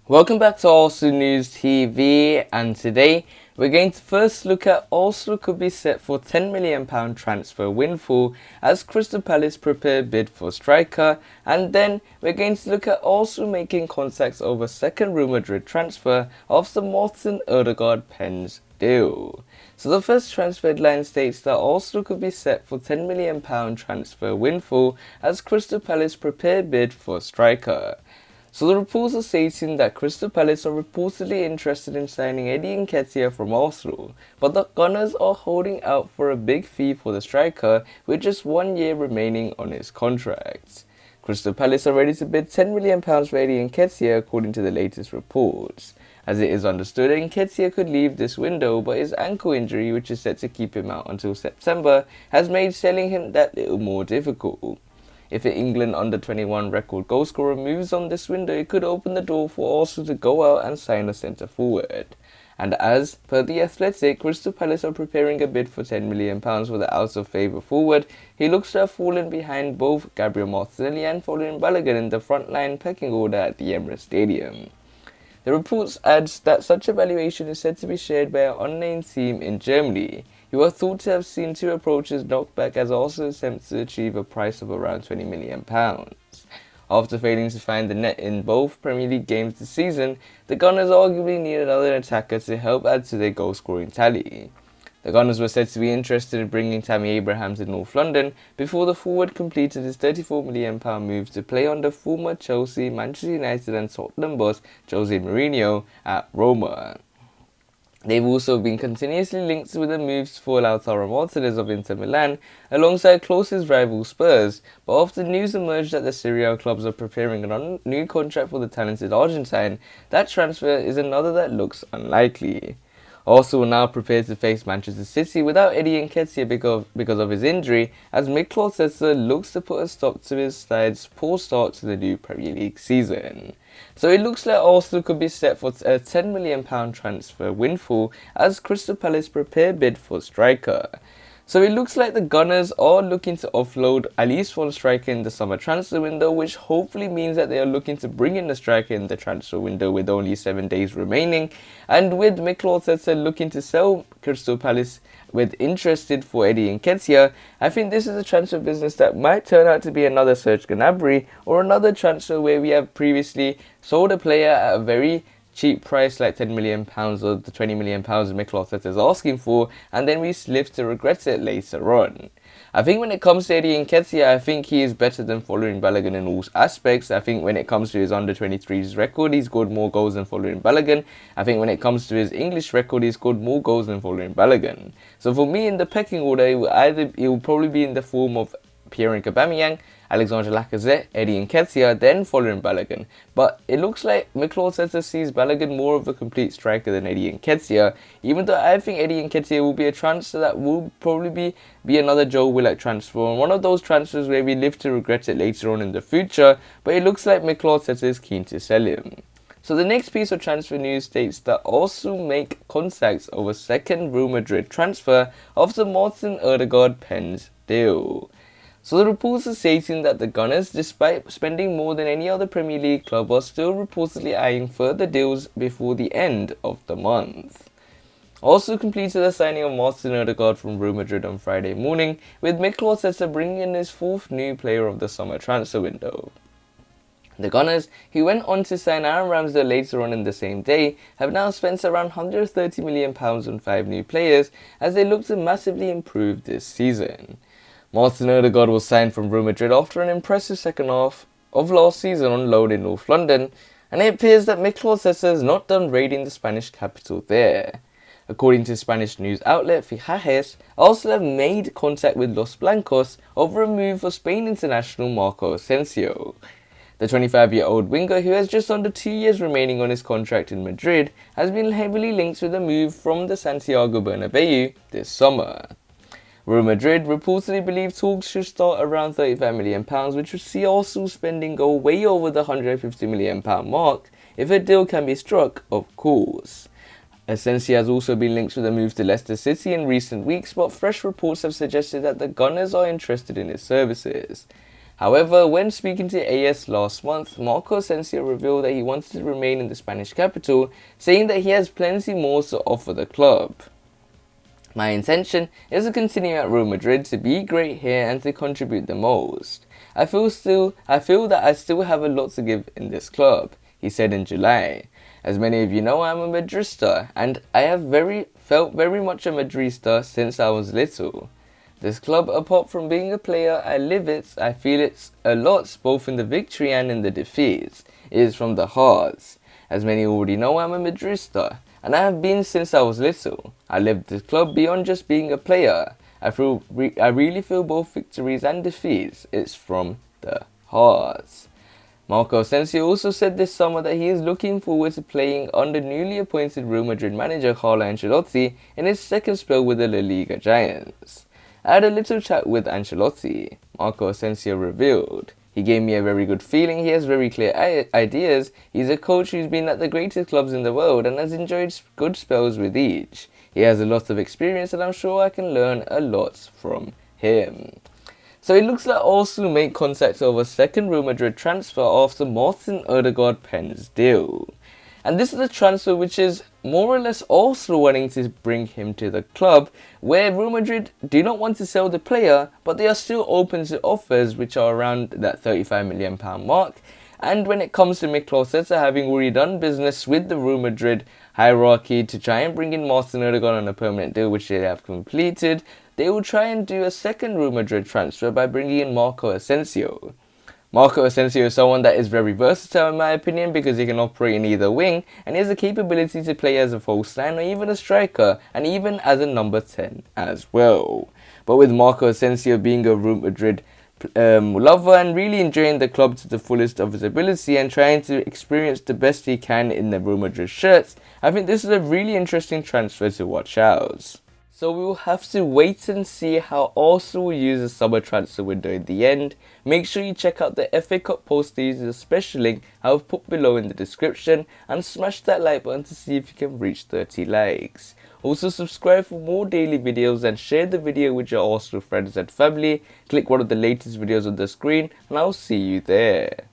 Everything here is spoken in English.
Welcome back to Arsenal News TV, and today we're going to first look at Arsenal could be set for £10 million transfer windfall as Crystal Palace prepare bid for striker, and then we're going to look at Arsenal making contacts over second Real Madrid transfer after Martin Odegaard pens deal. So the first transfer headline states that Arsenal could be set for £10 million transfer windfall as Crystal Palace prepare bid for striker. So the reports are stating that Crystal Palace are reportedly interested in signing Eddie Nketiah from Arsenal, but the Gunners are holding out for a big fee for the striker with just 1 year remaining on his contract. Crystal Palace are ready to bid £10 million for Eddie Nketiah according to the latest reports. As it is understood, Nketiah could leave this window, but his ankle injury, which is set to keep him out until September, has made selling him that little more difficult. If an England under-21 record goalscorer moves on this window, it could open the door for Arsenal to go out and sign a centre-forward. And as per The Athletic, Crystal Palace are preparing a bid for £10 million for the out-of-favour forward. He looks to have fallen behind both Gabriel Martinelli and Florian Balogun in the front-line pecking order at the Emirates Stadium. The reports adds that such a valuation is said to be shared by an unnamed team in Germany. You are thought to have seen two approaches knocked back as Arsenal attempts to achieve a price of around £20 million. After failing to find the net in both Premier League games this season, the Gunners arguably need another attacker to help add to their goal-scoring tally. The Gunners were said to be interested in bringing Tammy Abraham to North London before the forward completed his £34 million move to play under former Chelsea, Manchester United and Tottenham boss Jose Mourinho at Roma. They've also been continuously linked with the moves for Lautaro Martinez of Inter Milan alongside closest rival Spurs, but after news emerged that the Serie A clubs are preparing a new contract for the talented Argentine, that transfer is another that looks unlikely. Arsenal will now prepare to face Manchester City without Eddie Nketiah because of his injury, as Mikel Arteta looks to put a stop to his side's poor start to the new Premier League season. So it looks like Arsenal could be set for a £10 million transfer windfall as Crystal Palace prepare bid for striker. So it looks like the Gunners are looking to offload at least one striker in the summer transfer window, which hopefully means that they are looking to bring in a striker in the transfer window with only 7 days remaining. And with Mikel Arteta looking to sell Crystal Palace with interested for Eddie Nketiah, I think this is a transfer business that might turn out to be another Serge Gnabry or another transfer where we have previously sold a player at a very cheap price like £10 million or the £20 million Mikel Arteta is asking for, and then we live to regret it later on. I think when it comes to Eddie Nketiah, I think he is better than Florian Balogun in all aspects. I think when it comes to his under-23s record, he's scored more goals than Florian Balogun. I think when it comes to his English record, he's scored more goals than Florian Balogun. So for me, in the pecking order, it will probably be in the form of Pierre-Emerick Aubameyang, Alexandre Lacazette, Eddie Nketiah, then Florian Balogun. But it looks like Mikel Arteta sees Balogun more of a complete striker than Eddie Nketiah, even though I think Eddie Nketiah will be a transfer that will probably be another Joe Willock transfer, and one of those transfers where we live to regret it later on in the future, but it looks like Mikel Arteta is keen to sell him. So the next piece of transfer news states that Arsenal make contacts over second Real Madrid transfer after Martin Odegaard pens deal. So the reports are stating that the Gunners, despite spending more than any other Premier League club, are still reportedly eyeing further deals before the end of the month. Also completed the signing of Martin Odegaard from Real Madrid on Friday morning, with Mikel Arteta bringing in his fourth new player of the summer transfer window. The Gunners, who went on to sign Aaron Ramsdale later on in the same day, have now spent around £130 million on 5 new players as they look to massively improve this season. Martin Odegaard was signed from Real Madrid after an impressive second half of last season on loan in North London, and it appears that Mikel Arteta is not done raiding the Spanish capital there. According to Spanish news outlet Fichajes, Arsenal have made contact with Los Blancos over a move for Spain international Marco Asensio. The 25-year-old winger, who has just under 2 years remaining on his contract in Madrid, has been heavily linked with a move from the Santiago Bernabeu this summer. Real Madrid reportedly believe talks should start around £35 million, which would see Arsenal spending go way over the £150 million mark, if a deal can be struck, of course. Asensio has also been linked with a move to Leicester City in recent weeks, but fresh reports have suggested that the Gunners are interested in his services. However, when speaking to AS last month, Marco Asensio revealed that he wanted to remain in the Spanish capital, saying that he has plenty more to offer the club. My intention is to continue at Real Madrid, to be great here and to contribute the most. I feel that I still have a lot to give in this club, he said in July. As many of you know, I'm a Madrista, and I have felt very much a Madrista since I was little. This club, apart from being a player, I live it, I feel it a lot, both in the victory and in the defeats. It is from the heart. As many already know, I'm a Madrista, and I have been since I was little. I live this club beyond just being a player. I really feel both victories and defeats. It's from the heart. Marco Asensio also said this summer that he is looking forward to playing under newly appointed Real Madrid manager Carlo Ancelotti in his second spell with the La Liga Giants. I had a little chat with Ancelotti, Marco Asensio revealed. He gave me a very good feeling, he has very clear ideas, he's a coach who's been at the greatest clubs in the world and has enjoyed good spells with each. He has a lot of experience and I'm sure I can learn a lot from him. So it looks like Arsenal make contact over second Real Madrid transfer after Martin Odegaard pens deal. And this is a transfer which is more or less Arsenal wanting to bring him to the club, where Real Madrid do not want to sell the player, but they are still open to offers which are around that £35 million mark. And when it comes to Mikel Arteta having already done business with the Real Madrid hierarchy to try and bring in Martin Odegaard on a permanent deal, which they have completed, they will try and do a second Real Madrid transfer by bringing in Marco Asensio. Marco Asensio is someone that is very versatile in my opinion because he can operate in either wing and he has the capability to play as a false nine or even a striker and even as a number 10 as well. But with Marco Asensio being a Real Madrid lover and really enjoying the club to the fullest of his ability and trying to experience the best he can in the Real Madrid shirts, I think this is a really interesting transfer to watch out. So we will have to wait and see how Arsenal will use the summer transfer window in the end. Make sure you check out the FA Cup post that uses a special link I have put below in the description and smash that like button to see if you can reach 30 likes. Also subscribe for more daily videos and share the video with your Arsenal friends and family. Click one of the latest videos on the screen and I'll see you there.